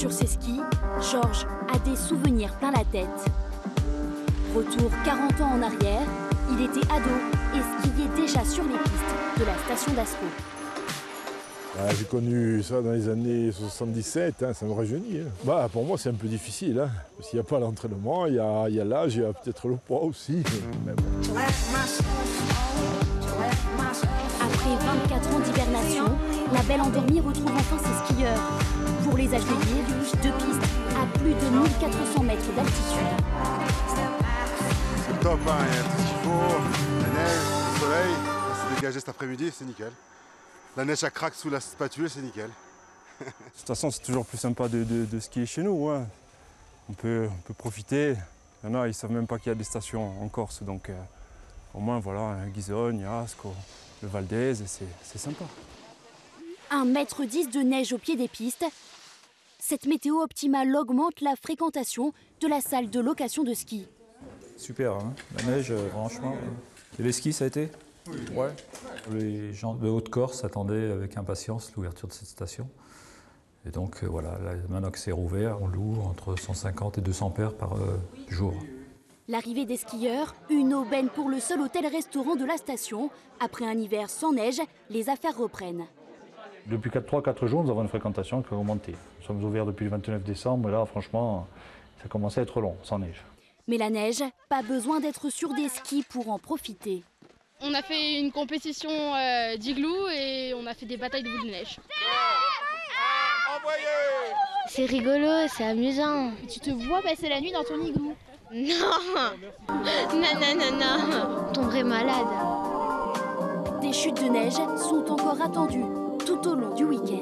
Sur ses skis, Georges a des souvenirs plein la tête. Retour 40 ans en arrière, il était ado et skiait déjà sur les pistes de la station d'Ascaux. J'ai connu ça dans les années 77, ça me rajeunit. Pour moi, c'est un peu difficile, parce qu'il n'y a pas l'entraînement, il y a l'âge, il y a peut-être le poids aussi. Mais bon. Après 24 ans d'hibernation, la belle endormie retrouve enfin ses skieurs. Pour les accueillir, deux pistes à plus de 1400 mètres d'altitude. C'est top, il y a tout ce qu'il faut, la neige, le soleil, ça s'est dégagé cet après-midi, c'est nickel. La neige elle craque sous la spatule, c'est nickel. De toute façon, c'est toujours plus sympa de skier chez nous. On peut profiter. Il y en a, ils ne savent même pas qu'il y a des stations en Corse. Donc au moins, voilà, Ghisogne, Ascaux, le Val d'Aise, c'est sympa. 1,10 m de neige au pied des pistes. Cette météo optimale augmente la fréquentation de la salle de location de ski. Super, la neige, franchement. Et les skis, ça a été ? Oui. Ouais. Les gens de Haute-Corse attendaient avec impatience l'ouverture de cette station. Et donc voilà, là, maintenant que c'est rouvert, on loue entre 150 et 200 paires par jour. L'arrivée des skieurs, une aubaine pour le seul hôtel-restaurant de la station. Après un hiver sans neige, les affaires reprennent. Depuis 3-4 jours, nous avons une fréquentation qui a augmenté. Nous sommes ouverts depuis le 29 décembre, et là, franchement, ça commence à être long, sans neige. Mais la neige, pas besoin d'être sur des skis pour en profiter. On a fait une compétition d'igloo et on a fait des batailles de boules de neige. C'est rigolo, c'est amusant. Et tu te vois passer la nuit dans ton igloo? Non. Non. On tomberait malade. Des chutes de neige sont encore attendues tout au long du week-end.